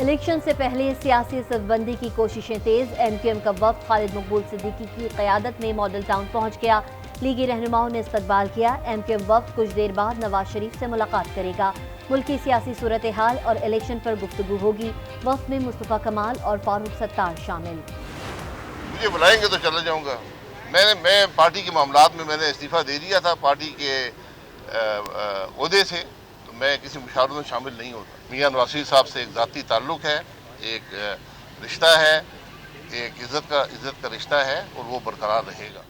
Election سے پہلے سیاسی صفبندی کی کوششیں تیز۔ ایم کیو ایم کا وفد خالد مقبول صدیقی کی قیادت میں ماڈل ٹاؤن پہنچ گیا۔ لیگی رہنماؤں نے استقبال کیا۔ ایم کیو ایم وفد کچھ دیر بعد نواز شریف سے ملاقات کرے گا۔ ملکی سیاسی صورتحال اور الیکشن پر گفتگو ہوگی۔ وفد میں مصطفیٰ کمال اور فاروق ستار شامل۔ مجھے بلائیں گے تو چلا جاؤں گا۔ میں پارٹی کے معاملات میں نے استعفیٰ دے دیا تھا پارٹی کے عہدے سے، تو میں کسی مشاورت میں شامل نہیں ہوتا۔ میاں نواز شریف صاحب سے ایک ذاتی تعلق ہے، ایک رشتہ ہے، ایک عزت کا رشتہ ہے اور وہ برقرار رہے گا۔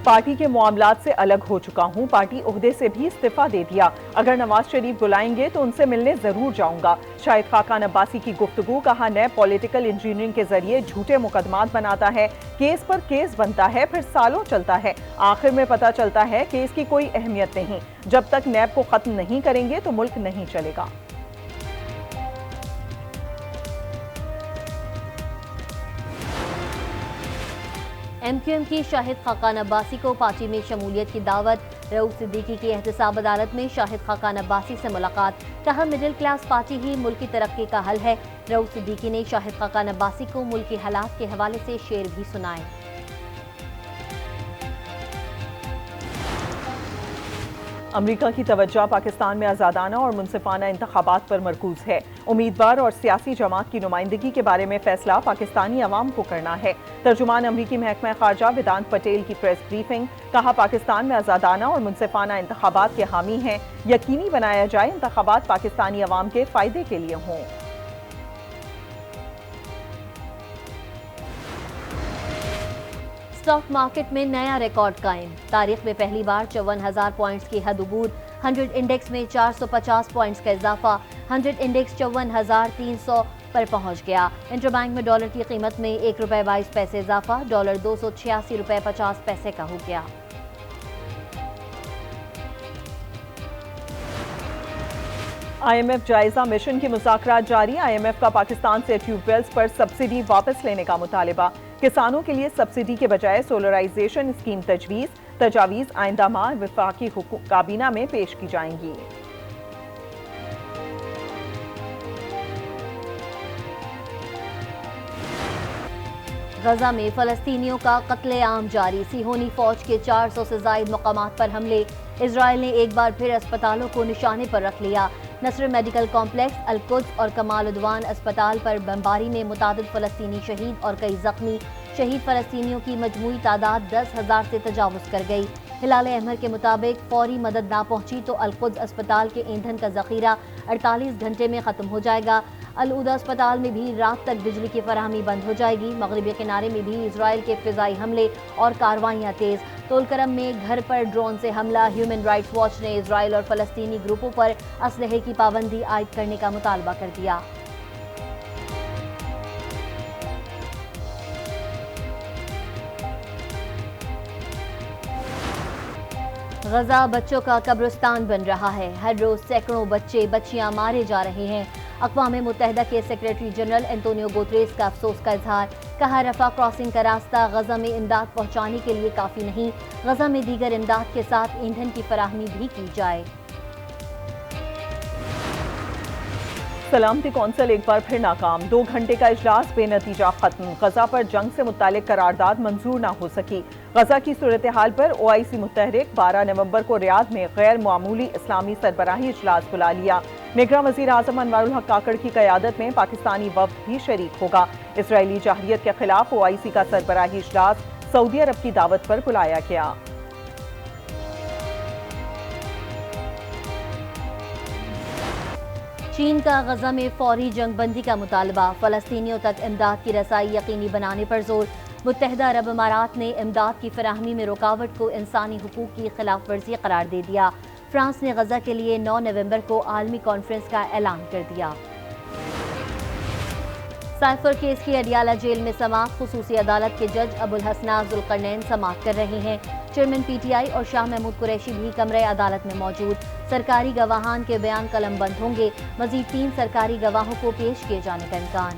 پارٹی کے معاملات سے الگ ہو چکا ہوں، پارٹی عہدے سے بھی استعفیٰ دے دیا۔ اگر نواز شریف بلائیں گے تو ان سے ملنے ضرور جاؤں گا۔ شاہد خاقان عباسی کی گفتگو، کہا نیب پولیٹیکل انجینئرنگ کے ذریعے جھوٹے مقدمات بناتا ہے، کیس پر کیس بنتا ہے، پھر سالوں چلتا ہے، آخر میں پتہ چلتا ہے کیس کی کوئی اہمیت نہیں۔ جب تک نیب کو ختم نہیں کریں گے تو ملک نہیں چلے گا۔ ایم کیو ایم کی شاہد خاقان عباسی کو پارٹی میں شمولیت کی دعوت۔ رؤوف صدیقی کی احتساب عدالت میں شاہد خاقان عباسی سے ملاقات، کہا مڈل کلاس پارٹی ہی ملک کی ترقی کا حل ہے۔ رؤوف صدیقی نے شاہد خاقان عباسی کو ملکی حالات کے حوالے سے شعر بھی سنائے۔ امریکہ کی توجہ پاکستان میں آزادانہ اور منصفانہ انتخابات پر مرکوز ہے۔ امیدوار اور سیاسی جماعت کی نمائندگی کے بارے میں فیصلہ پاکستانی عوام کو کرنا ہے۔ ترجمان امریکی محکمہ خارجہ ویدانت پٹیل کی پریس بریفنگ، کہا پاکستان میں آزادانہ اور منصفانہ انتخابات کے حامی ہیں، یقینی بنایا جائے انتخابات پاکستانی عوام کے فائدے کے لیے ہوں۔ اسٹاک مارکیٹ میں نیا ریکارڈ قائم، تاریخ میں پہلی بار 54,000 پوائنٹس کی حد عبور۔ 100 انڈیکس میں 450 پوائنٹس کا اضافہ، 100 انڈیکس 54,300 پر پہنچ گیا۔ انٹر بینک میں ڈالر کی قیمت میں 1 روپے 22 پیسے اضافہ، ڈالر 286 روپے 50 پیسے کا ہو گیا۔ آئی ایم ایف جائزہ مشن کی مذاکرات جاری، آئی ایم ایف کا پاکستان سے ٹیوب ویلز پر سبسڈی واپس لینے کا مطالبہ۔ کسانوں کے لیے سبسڈی کے بجائے سولرائزیشن اسکیم تجاویز آئندہ ماہ وفاقی کابینہ میں پیش کی جائیں گی۔ غزہ میں فلسطینیوں کا قتل عام جاری، صہیونی فوج کے 400 سے زائد مقامات پر حملے۔ اسرائیل نے ایک بار پھر اسپتالوں کو نشانے پر رکھ لیا۔ نصر میڈیکل کمپلیکس، القدس اور کمال عدوان اسپتال پر بمباری میں متعدد فلسطینی شہید اور کئی زخمی۔ شہید فلسطینیوں کی مجموعی تعداد 10,000 سے تجاوز کر گئی۔ ہلال احمر کے مطابق فوری مدد نہ پہنچی تو القدس اسپتال کے ایندھن کا ذخیرہ 48 گھنٹے میں ختم ہو جائے گا۔ العودہ اسپتال میں بھی رات تک بجلی کی فراہمی بند ہو جائے گی۔ مغربی کنارے میں بھی اسرائیل کے فضائی حملے اور کارروائیاں تیز۔ طول کرم میں گھر پر ڈرون سے حملہ، ہیومن رائٹس واچ نے اسرائیل اور فلسطینی گروپوں پر اسلحے کی پابندی عائد کرنے کا مطالبہ کر دیا۔ غزہ بچوں کا قبرستان بن رہا ہے، ہر روز سینکڑوں بچے بچیاں مارے جا رہے ہیں۔ اقوام متحدہ کے سیکریٹری جنرل انتونیو گوتریس کا افسوس کا اظہار، کہا رفح کراسنگ کا راستہ غزہ میں امداد پہنچانے کے لیے کافی نہیں، غزہ میں دیگر امداد کے ساتھ ایندھن کی فراہمی بھی کی جائے۔ سلامتی کونسل ایک بار پھر ناکام، 2 گھنٹے کا اجلاس بے نتیجہ ختم۔ غزہ پر جنگ سے متعلق قرارداد منظور نہ ہو سکی۔ غزہ کی صورتحال پر OIC متحرک 12 نومبر کو ریاض میں غیر معمولی اسلامی سربراہی اجلاس بلا لیا۔ نگراں وزیر اعظم انوار الحق کاکڑ کی قیادت میں پاکستانی وفد بھی شریک ہوگا۔ اسرائیلی جارحیت کے خلاف OIC کا سربراہی اجلاس سعودی عرب کی دعوت پر بلایا گیا۔ چین کا غزہ میں فوری جنگ بندی کا مطالبہ، فلسطینیوں تک امداد کی رسائی یقینی بنانے پر زور۔ متحدہ عرب امارات نے امداد کی فراہمی میں رکاوٹ کو انسانی حقوق کی خلاف ورزی قرار دے دیا۔ فرانس نے غزہ کے لیے 9 نومبر کو عالمی کانفرنس کا اعلان کر دیا۔ سائفر کیس کی اڈیالہ جیل میں سماعت، خصوصی عدالت کے جج ابوالحسنات ذوالقرنین سماعت کر رہے ہیں۔ چیئرمین PTI اور شاہ محمود قریشی بھی کمرے عدالت میں موجود۔ سرکاری گواہان کے بیان قلم بند ہوں گے، مزید 3 سرکاری گواہوں کو پیش کیے جانے کا امکان۔